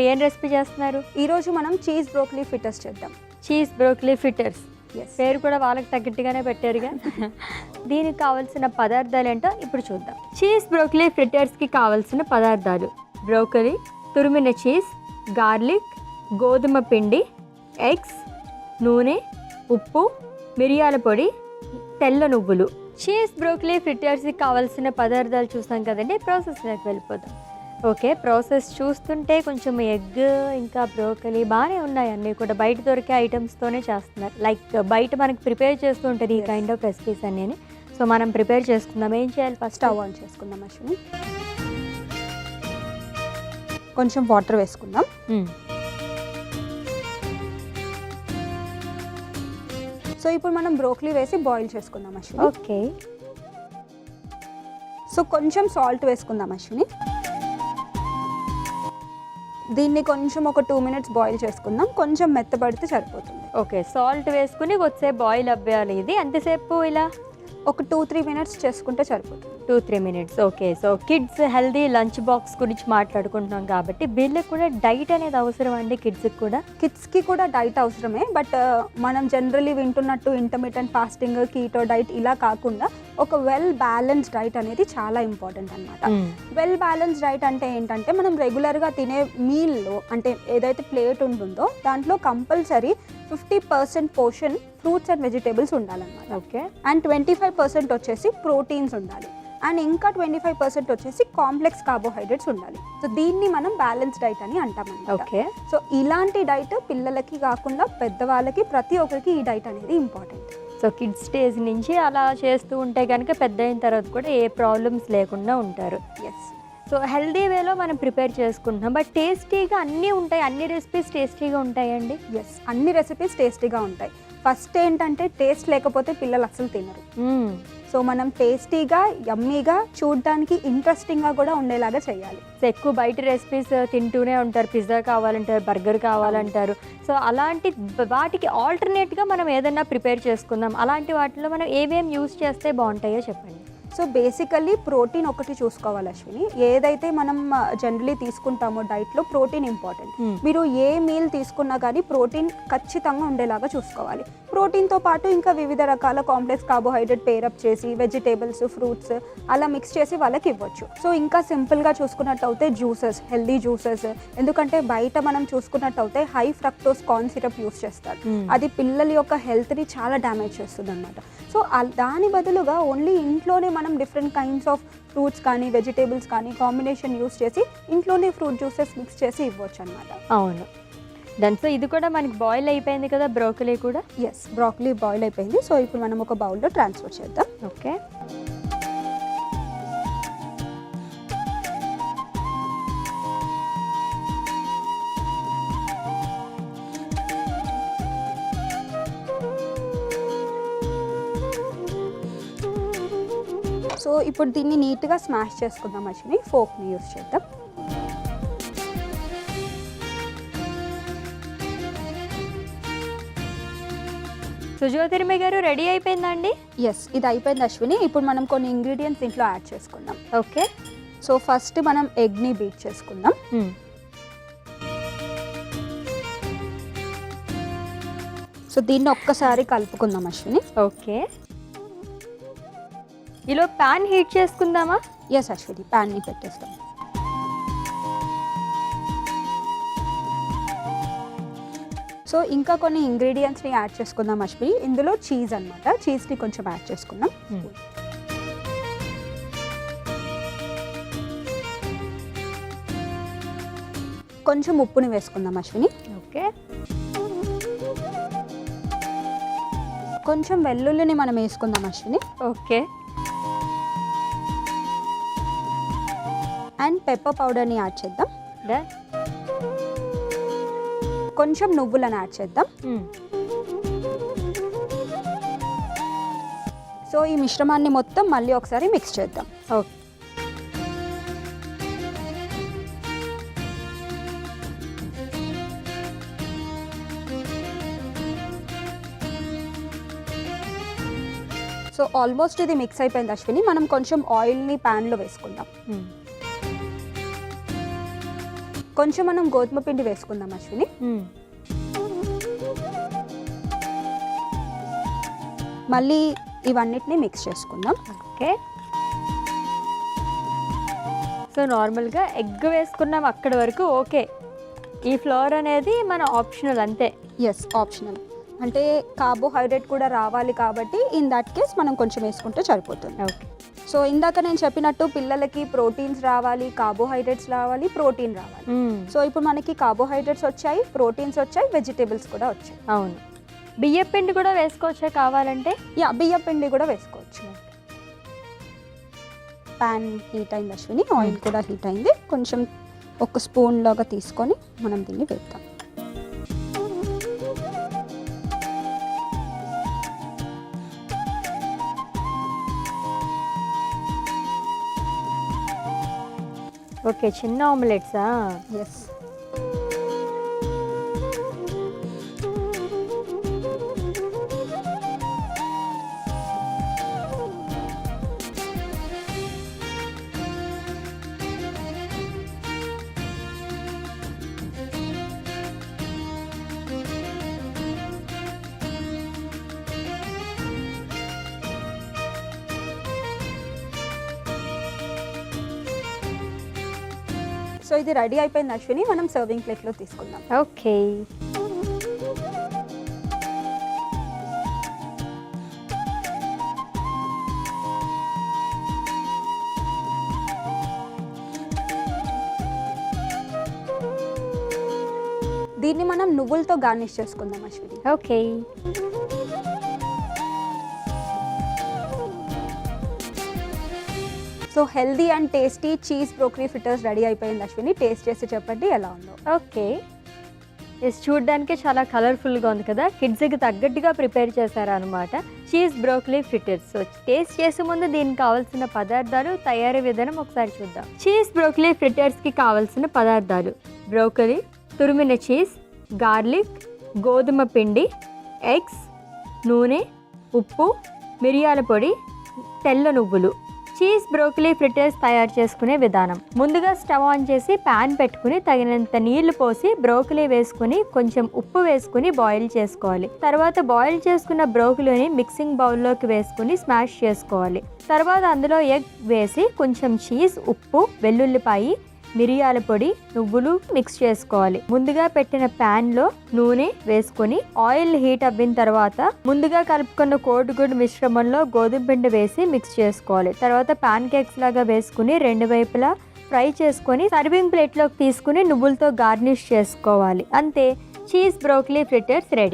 మరి ఏం రెసిపీ చేస్తున్నారు? ఈరోజు మనం చీజ్ బ్రోకలీ ఫ్రిటర్స్ చేద్దాం. చీజ్ బ్రోకలీ ఫ్రిటర్స్, ఎస్, పేరు కూడా వాళ్ళకి తగ్గట్టుగానే పెట్టారుగా. దీనికి కావాల్సిన పదార్థాలు ఏంటో ఇప్పుడు చూద్దాం. చీజ్ బ్రోకలీ ఫ్రిటర్స్కి కావాల్సిన పదార్థాలు: బ్రోకలీ, తురిమిన చీజ్, గార్లిక్, గోధుమ పిండి, ఎగ్స్, నూనె, ఉప్పు, మిరియాల పొడి, తెల్ల నువ్వులు. చీజ్ బ్రోకలీ ఫ్రిటర్స్కి కావాల్సిన పదార్థాలు చూస్తాం కదండి, ప్రాసెస్లోకి వెళ్ళిపోదాం. ఓకే, ప్రాసెస్ చూస్తుంటే కొంచెం ఎగ్ ఇంకా బ్రోకలీ బాగానే ఉన్నాయి. అన్నీ కూడా బయట దొరికే ఐటమ్స్తోనే చేస్తున్నారు. లైక్ బయట మనకి ప్రిపేర్ చేస్తూ ఉంటుంది ఈ కైండ్ ఆఫ్ రెసిపీస్ అన్నీ. సో మనం ప్రిపేర్ చేసుకుందాం. ఏం చేయాలి? ఫస్ట్ స్టవ్ ఆన్ చేసుకుందాం అశ్విని. కొంచెం వాటర్ వేసుకుందాం. సో ఇప్పుడు మనం బ్రోకలీ వేసి బాయిల్ చేసుకుందాం అశ్విని. ఓకే, సో కొంచెం సాల్ట్ వేసుకుందాం అశ్విని. దీన్ని కొంచెం ఒక 2 minutes బాయిల్ చేసుకుందాం. కొంచెం మెత్తబడితే సరిపోతుంది. ఓకే, సాల్ట్ వేసుకుని కొద్దిసేపు బాయిల్ అవ్వాలి. ఇది ఎంతసేపు? ఇలా ఒక 2-3 minutes చేసుకుంటే సరిపోతుంది. 2-3 minutes. Okay, so kids healthy lunch box గురించి మాట్లాడుకుంటున్నాం కాబట్టి వీళ్ళకి కూడా డైట్ అనేది అవసరం అండి. కిడ్స్కి కూడా డైట్ అవసరమే. బట్ మనం జనరలీ వింటున్నట్టు ఇంటర్మిటెంట్ ఫాస్టింగ్, కీటో డైట్ ఇలా కాకుండా ఒక వెల్ బ్యాలెన్స్డ్ డైట్ అనేది చాలా ఇంపార్టెంట్ అనమాట. వెల్ బ్యాలెన్స్డ్ డైట్ అంటే ఏంటంటే మనం రెగ్యులర్గా తినే మీల్లో అంటే ఏదైతే ప్లేట్ ఉంటుందో దాంట్లో compulsory 50% portion fruits and vegetables ఉండాలన్నమాట. ఓకే, అండ్ 25% వచ్చేసి ప్రోటీన్స్ ఉండాలి. అండ్ ఇంకా 25% వచ్చేసి కాంప్లెక్స్ కార్బోహైడ్రేట్స్ ఉండాలి. సో దీన్ని మనం బ్యాలెన్స్ డైట్ అని అంటామన్నమాట. ఓకే, సో ఇలాంటి డైట్ పిల్లలకి కాకుండా పెద్దవాళ్ళకి ప్రతి ఒక్కరికి ఈ డైట్ అనేది ఇంపార్టెంట్. సో కిడ్స్ స్టేజ్ నుంచి అలా చేస్తూ ఉంటే కనుక పెద్ద అయిన తర్వాత కూడా ఏ ప్రాబ్లమ్స్ లేకుండా ఉంటారు. ఎస్, సో హెల్దీ వేలో మనం ప్రిపేర్ చేసుకుంటున్నాం. బట్ టేస్టీగా అన్నీ ఉంటాయి. అన్ని రెసిపీస్ టేస్టీగా ఉంటాయండి. ఎస్, అన్ని రెసిపీస్ టేస్టీగా ఉంటాయి. ఫస్ట్ ఏంటంటే టేస్ట్ లేకపోతే పిల్లలు అసలు తినరు. సో మనం టేస్టీగా, యమ్మీగా, చూడడానికి ఇంట్రెస్టింగ్గా కూడా ఉండేలాగా చేయాలి. సో ఎక్కువ బయట రెసిపీస్ తింటూనే ఉంటారు. పిజ్జా కావాలంటారు, బర్గర్ కావాలంటారు. సో అలాంటి వాటికి ఆల్టర్నేట్గా మనం ఏదైనా ప్రిపేర్ చేసుకుందాం. అలాంటి వాటిలో మనం ఏమేమి యూజ్ చేస్తే బాగుంటాయో చెప్పండి. సో బేసికల్లీ ప్రోటీన్ ఒకటి చూసుకోవాలి అశ్విని. ఏదైతే మనం జనరలీ తీసుకుంటామో డైట్లో ప్రోటీన్ ఇంపార్టెంట్. మీరు ఏ మీల్ తీసుకున్నా కానీ ప్రోటీన్ ఖచ్చితంగా ఉండేలాగా చూసుకోవాలి. ప్రోటీన్తో పాటు ఇంకా వివిధ రకాల కాంప్లెక్స్ కార్బోహైడ్రేట్ పేరప్ చేసి వెజిటేబుల్స్, ఫ్రూట్స్ అలా మిక్స్ చేసి వాళ్ళకి ఇవ్వచ్చు. సో ఇంకా సింపుల్గా చూసుకున్నట్టు అయితే జ్యూసెస్, హెల్దీ జ్యూసెస్. ఎందుకంటే బయట మనం చూసుకున్నట్టు అయితే high fructose corn syrup use చేస్తారు. అది పిల్లల యొక్క హెల్త్ని చాలా డ్యామేజ్ చేస్తుంది అనమాట. సో దాని బదులుగా ఓన్లీ ఇంట్లోనే మనం డిఫరెంట్ కైండ్స్ ఆఫ్ ఫ్రూట్స్ కానీ వెజిటేబుల్స్ కానీ కాంబినేషన్ యూస్ చేసి ఇంట్లోనే ఫ్రూట్ జ్యూసెస్ మిక్స్ చేసి ఇవ్వచ్చు అనమాట. అవును, సో ఇది కూడా మనకి బాయిల్ అయిపోయింది కదా బ్రోకలీ కూడా. ఎస్, బ్రోకలీ బాయిల్ అయిపోయింది. సో ఇప్పుడు మనం ఒక బౌల్లో ట్రాన్స్ఫర్ చేద్దాం. ఓకే, సో ఇప్పుడు దీన్ని నీట్గా స్మాష్ చేసుకుందాం అశ్విని. ఫోక్ని యూస్ చేద్దాం. సుజ్యోతిర్మ గారు రెడీ అయిపోయిందండి? ఎస్, ఇది అయిపోయింది అశ్విని. ఇప్పుడు మనం కొన్ని ఇంగ్రీడియంట్స్ ఇంట్లో యాడ్ చేసుకుందాం. ఓకే, సో ఫస్ట్ మనం ఎగ్ని బీట్ చేసుకుందాం. సో దీన్ని ఒక్కసారి కలుపుకుందాం అశ్విని. ఓకే, ఇలా ప్యాన్ హీట్ చేసుకుందామా? ఎస్ అశ్విని, ప్యాన్ని పెట్టేస్తాం. సో ఇంకా కొన్ని ఇంగ్రీడియంట్స్ని యాడ్ చేసుకుందాం అశ్విని. ఇందులో చీజ్ అనమాట. చీజ్ని కొంచెం యాడ్ చేసుకుందాం. కొంచెం ఉప్పుని వేసుకుందాం అశ్విని. ఓకే, కొంచెం వెల్లుల్లిని మనం వేసుకుందాం అశ్విని. ఓకే, అండ్ పెప్పర్ పౌడర్ని యాడ్ చేద్దాం. కొంచెం నువ్వులను యాడ్ చేద్దాం. సో ఈ మిశ్రమాన్ని మొత్తం మళ్ళీ ఒకసారి మిక్స్ చేద్దాం. ఓకే, సో ఆల్మోస్ట్ ఇది మిక్స్ అయిపోయింది అశ్విని. మనం కొంచెం ఆయిల్ని ప్యాన్లో వేసుకుందాం. కొంచెం మనం గోధుమ పిండి వేసుకుందాం అశ్విని. మళ్ళీ ఇవన్నిటిని మిక్స్ చేసుకుందాం. ఓకే. సో నార్మల్గా ఎగ్ వేసుకున్నాం అక్కడి వరకు ఓకే. ఈ ఫ్లోర్ అనేది మన ఆప్షనల్ అంతే. Yes, optional. అంటే కార్బోహైడ్రేట్ కూడా రావాలి కాబట్టి ఇన్ దట్ కేస్ మనం కొంచెం వేసుకుంటే సరిపోతుంది. ఓకే. సో ఇందాక నేను చెప్పినట్టు పిల్లలకి ప్రోటీన్స్ రావాలి, కార్బోహైడ్రేట్స్ రావాలి, ప్రోటీన్ రావాలి. సో ఇప్పుడు మనకి కార్బోహైడ్రేట్స్ వచ్చాయి, ప్రోటీన్స్ వచ్చాయి, వెజిటేబుల్స్ కూడా వచ్చాయి. అవును. బియ్యం పిండి కూడా వేసుకోవచ్చా కావాలంటే? యా, బియ్యం పిండి కూడా వేసుకోవచ్చు. ప్యాన్ హీట్ అయింది అశ్విని, ఆయిల్ కూడా హీట్ అయింది. కొంచెం ఒక స్పూన్ లాగా తీసుకొని మనం దీన్ని వేద్దాం. ఓకే, చిన్న ఆమ్లెట్సా? ఎస్. సో ఇది రెడీ అయిపోయింది అశ్విని, మనం సర్వింగ్ ప్లేట్లో తీసుకుందాం. ఓకే. దీన్ని మనం నువ్వులతో గార్నిష్ చేసుకుందాం Ashwini. Okay. So healthy and tasty cheese broccoli fritters ready అయిపోయింది అశ్విని. టేస్ట్ చేసి చెప్పండి ఎలా ఉందో. ఓకే. ఎస్, చూడడానికి చాలా కలర్ఫుల్గా ఉంది కదా. కిడ్స్కి తగ్గట్టుగా ప్రిపేర్ చేశారనమాట cheese broccoli fritters. So taste చేసే ముందు దీనికి కావాల్సిన పదార్థాలు, తయారీ విధానం ఒకసారి చూద్దాం. చీజ్ బ్రోకలీ ఫ్రిటర్స్కి కావాల్సిన పదార్థాలు: బ్రోకలీ, తురిమిన చీజ్, గార్లిక్, గోధుమ పిండి, ఎగ్స్, నూనె, ఉప్పు, మిరియాల పొడి, తెల్ల నువ్వులు. చీజ్ బ్రోకలీ ఫ్రిటర్స్ తయారు చేసుకునే విధానం: ముందుగా స్టవ్ ఆన్ చేసి ప్యాన్ పెట్టుకుని తగినంత నీళ్లు పోసి బ్రోకలీ వేసుకుని కొంచెం ఉప్పు వేసుకుని బాయిల్ చేసుకోవాలి. తర్వాత బాయిల్ చేసుకున్న బ్రోకలీని మిక్సింగ్ బౌల్లోకి వేసుకుని స్మాష్ చేసుకోవాలి. తర్వాత అందులో ఎగ్ వేసి కొంచెం చీజ్, ఉప్పు, వెల్లుల్లిపాయి, మిరియాల పొడి, నువ్వులు మిక్స్ చేసుకోవాలి. ముందుగా పెట్టిన ప్యాన్ లో నూనె వేసుకొని ఆయిల్ హీట్ అవ్విన తర్వాత ముందుగా కలుపుకున్న కోడిగుడ్డు మిశ్రమంలో గోధుమ పిండి వేసి మిక్స్ చేసుకోవాలి. తర్వాత పాన్ కేక్స్ లాగా వేసుకుని రెండు వైపులా ఫ్రై చేసుకొని సర్వింగ్ ప్లేట్లోకి తీసుకుని నువ్వులతో గార్నిష్ చేసుకోవాలి. అంతే, చీజ్ బ్రోకలీ ఫ్రిటర్స్ రెడీ.